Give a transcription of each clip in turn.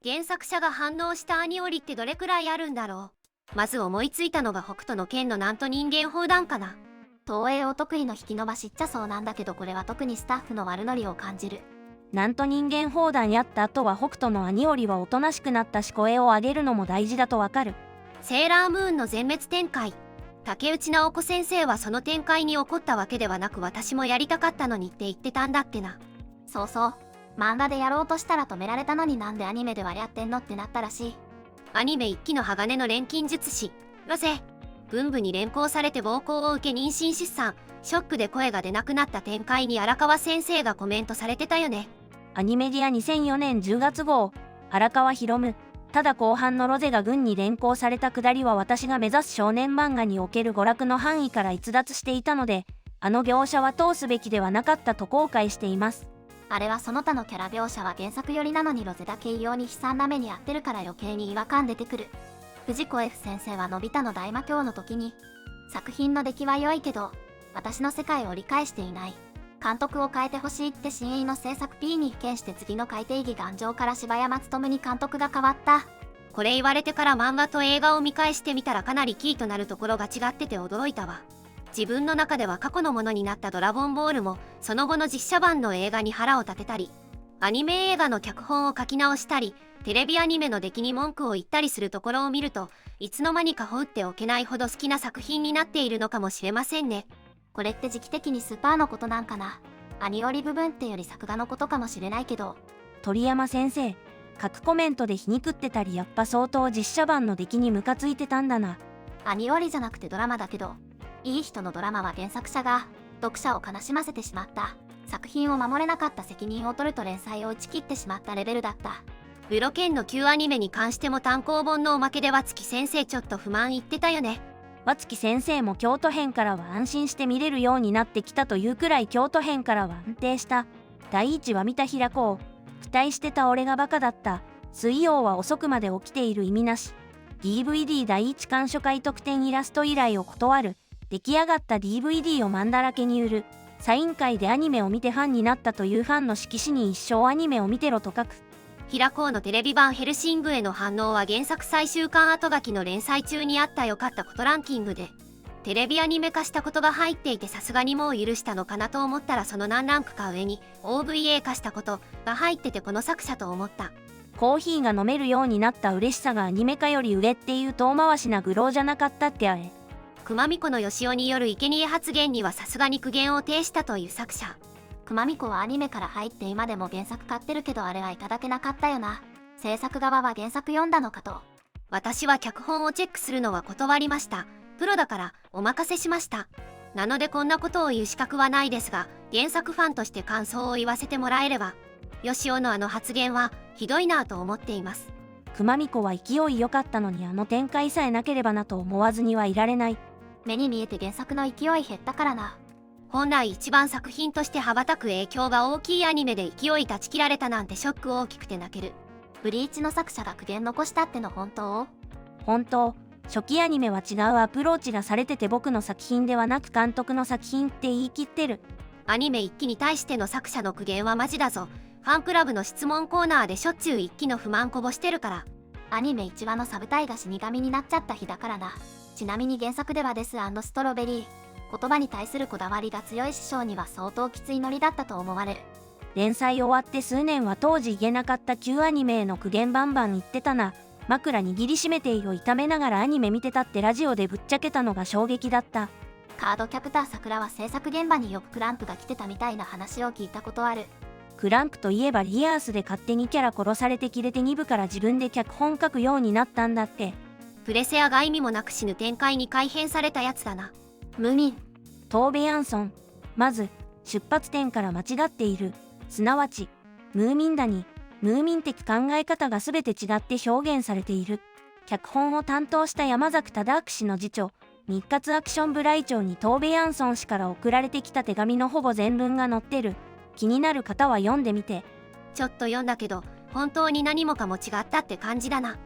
原作者が反応した兄折ってどれくらいあるんだろう。まず思いついたのが北斗の拳のなんと人間砲弾かな。東映お得意の引き伸ばしっちゃそうなんだけど、これは特にスタッフの悪ノリを感じる。なんと人間砲弾やった後は北斗の兄折はおとなしくなったし、声を上げるのも大事だとわかる。セーラームーンの全滅展開。竹内直子先生はその展開に怒ったわけではなく、私もやりたかったのにって言ってたんだっけな。そうそう、漫画でやろうとしたら止められたのになんでアニメではやってんのってなったらしい。アニメ1期の鋼の錬金術師ロゼ、軍部に連行されて暴行を受け妊娠出産、ショックで声が出なくなった展開に荒川先生がコメントされてたよね。アニメディア2004年10月号、荒川博夢。ただ後半のロゼが軍に連行されたくだりは私が目指す少年漫画における娯楽の範囲から逸脱していたので、あの描写は通すべきではなかったと後悔しています。あれはその他のキャラ描写は原作寄りなのにロゼだけ異様に悲惨な目に遭ってるから余計に違和感出てくる。藤子 F 先生はのび太の大魔教の時に、作品の出来は良いけど私の世界を理解していない、監督を変えてほしいって新鋭の制作 P に被験して次の改定義頑丈から柴山勉に監督が変わった。これ言われてから漫画と映画を見返してみたらかなりキーとなるところが違ってて驚いたわ。自分の中では過去のものになったドラゴンボールもその後の実写版の映画に腹を立てたり、アニメ映画の脚本を書き直したり、テレビアニメの出来に文句を言ったりするところを見ると、いつの間にか放っておけないほど好きな作品になっているのかもしれませんね。これって時期的にスーパーのことなんかな。アニオリ部分ってより作画のことかもしれないけど。鳥山先生、各コメントで皮肉ってたり、やっぱ相当実写版の出来にムカついてたんだな。アニオリじゃなくてドラマだけど、いい人のドラマは原作者が読者を悲しませてしまった。作品を守れなかった責任を取ると連載を打ち切ってしまったレベルだった。ブロケンの旧アニメに関しても単行本のおまけで和月先生ちょっと不満言ってたよね。和月先生も京都編からは安心して見れるようになってきたというくらい京都編からは安定した。第1話見た平子を期待してた俺がバカだった。水曜は遅くまで起きている意味なし。 DVD 第1巻初回特典イラスト依頼を断る。出来上がった DVD をマンだらけに売る。サイン会でアニメを見てファンになったというファンの色紙に一生アニメを見てろと書く。平子のテレビ版ヘルシングへの反応は原作最終巻後書きの連載中にあった良かったことランキングで、テレビアニメ化したことが入っていてさすがにもう許したのかなと思ったら、その何ランクか上に OVA 化したことが入っててこの作者と思った。コーヒーが飲めるようになった嬉しさがアニメ化より上っていう遠回しな愚弄じゃなかったってあれ。熊美子のよしおによる生贄発言にはさすがに苦言を呈したという作者。熊美子はアニメから入って今でも原作買ってるけど、あれはいただけなかったよな。制作側は原作読んだのかと。私は脚本をチェックするのは断りました。プロだからお任せしました。なのでこんなことを言う資格はないですが、原作ファンとして感想を言わせてもらえれば、よしおのあの発言はひどいなぁと思っています。熊美子は勢い良かったのに、あの展開さえなければなと思わずにはいられない。目に見えて原作の勢い減ったからな。本来一番作品として羽ばたく影響が大きいアニメで勢い断ち切られたなんてショック大きくて泣ける。ブリーチの作者が苦言残したっての本当？本当。初期アニメは違うアプローチがされてて、僕の作品ではなく監督の作品って言い切ってる。アニメ1期に対しての作者の苦言はマジだぞ。ファンクラブの質問コーナーでしょっちゅう1期の不満こぼしてるから。アニメ1話のサブタイが死神になっちゃった日だからな。ちなみに原作ではデス&ストロベリー、言葉に対するこだわりが強い師匠には相当きついノリだったと思われる。連載終わって数年は当時言えなかった旧アニメへの苦言バンバン言ってたな。枕握りしめて胃を痛めながらアニメ見てたってラジオでぶっちゃけたのが衝撃だった。カードキャプター桜は制作現場によくクランプが来てたみたいな話を聞いたことある。クランプといえばリアースで勝手にキャラ殺されてキレて2部から自分で脚本書くようになったんだって。プレセアが意味もなく死ぬ展開に改変されたやつだな。ムーミン、トーベ・ヤンソン。まず出発点から間違っている。すなわちムーミンだにムーミン的考え方が全て違って表現されている。脚本を担当した山崎忠明氏の次長、日活アクション部来長にトーベ・ヤンソン氏から送られてきた手紙のほぼ全文が載ってる。気になる方は読んでみて。ちょっと読んだけど本当に何もかも違ったって感じだな。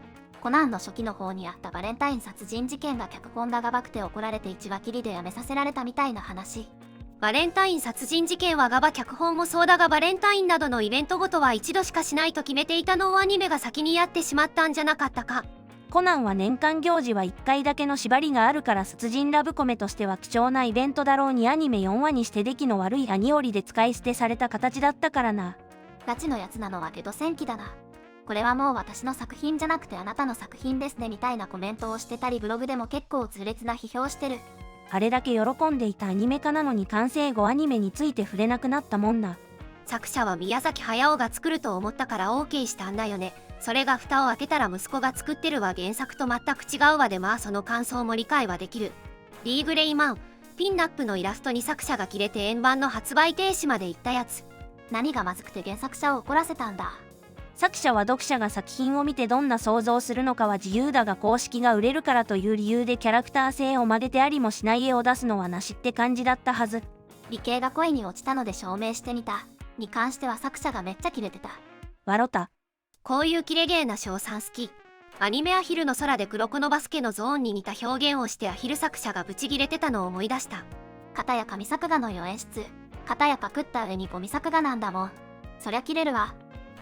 コナンの初期の方にあったバレンタイン殺人事件が脚本ががばくて怒られて1話きりでやめさせられたみたいな話。バレンタイン殺人事件はガバ脚本もそうだが、バレンタインなどのイベントごとは一度しかしないと決めていたのをアニメが先にやってしまったんじゃなかったか。コナンは年間行事は1回だけの縛りがあるから殺人ラブコメとしては貴重なイベントだろうに、アニメ4話にして出来の悪いアニオリで使い捨てされた形だったからな。ガチのやつなのはゲド戦記だな。これはもう私の作品じゃなくてあなたの作品ですねみたいなコメントをしてたり、ブログでも結構痛烈な批評してる。あれだけ喜んでいたアニメ化なのに完成後アニメについて触れなくなったもんな。作者は宮崎駿が作ると思ったから OK したんだよね。それが蓋を開けたら息子が作ってるわ、原作と全く違うわで、まあその感想も理解はできる。リーグレイマンピンナップのイラストに作者がキレて円盤の発売停止まで行ったやつ。何がまずくて原作者を怒らせたんだ。作者は読者が作品を見てどんな想像するのかは自由だが、公式が売れるからという理由でキャラクター性を曲げてありもしない絵を出すのはなしって感じだったはず。理系が恋に落ちたので証明してみたに関しては作者がめっちゃキレてた。笑った。こういうキレゲーな称賛好き。アニメアヒルの空で黒子のバスケのゾーンに似た表現をしてアヒル作者がブチギレてたのを思い出した。片や神作画の予演出、片やパクった上にゴミ作画なんだもん。そりゃキレるわ。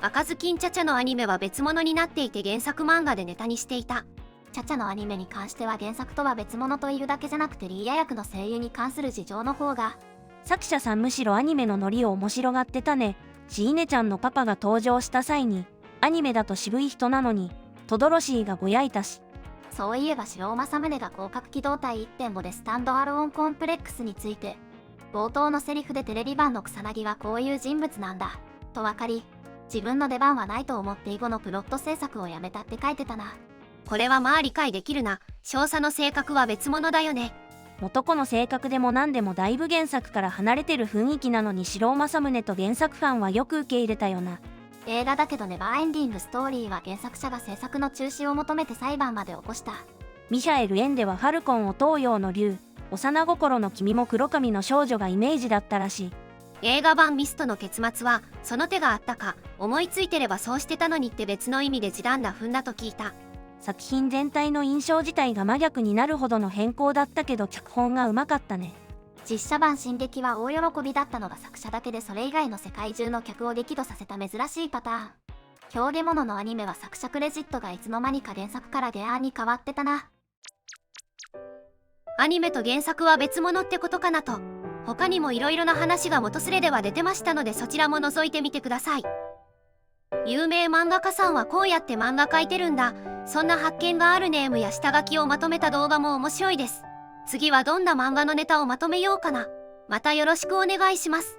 赤ずきんちゃちゃのアニメは別物になっていて原作漫画でネタにしていた。チャチャのアニメに関しては原作とは別物というだけじゃなくてリーヤ役の声優に関する事情の方が。作者さんむしろアニメのノリを面白がってたね。シーネちゃんのパパが登場した際にアニメだと渋い人なのにトドロシーがぼやいたし。そういえば城尾正宗が広角機動隊 1.5 でスタンドアローンコンプレックスについて冒頭のセリフでテレビ版の草薙はこういう人物なんだと分かり、自分の出番はないと思って以後のプロット制作をやめたって書いてたな。これはまあ理解できるな。少佐の性格は別物だよね。元子の性格でも何でもだいぶ原作から離れてる雰囲気なのに城尾正宗と原作ファンはよく受け入れたよな。映画だけどネバーエンディングストーリーは原作者が制作の中止を求めて裁判まで起こした。ミハエル・エンデはファルコンを東洋の竜、幼心の君も黒髪の少女がイメージだったらしい。映画版ミストの結末はその手があったか、思いついてればそうしてたのにって別の意味で地団打踏んだと聞いた。作品全体の印象自体が真逆になるほどの変更だったけど脚本がうまかったね。実写版進撃は大喜びだったのが作者だけで、それ以外の世界中の客を激怒させた珍しいパターン。表現物のアニメは作者クレジットがいつの間にか原作から原案に変わってたな。アニメと原作は別物ってことかなと。他にもいろいろな話が元スレでは出てましたのでそちらも覗いてみてください。有名漫画家さんはこうやって漫画描いてるんだ、そんな発見があるネームや下書きをまとめた動画も面白いです。次はどんな漫画のネタをまとめようかな。またよろしくお願いします。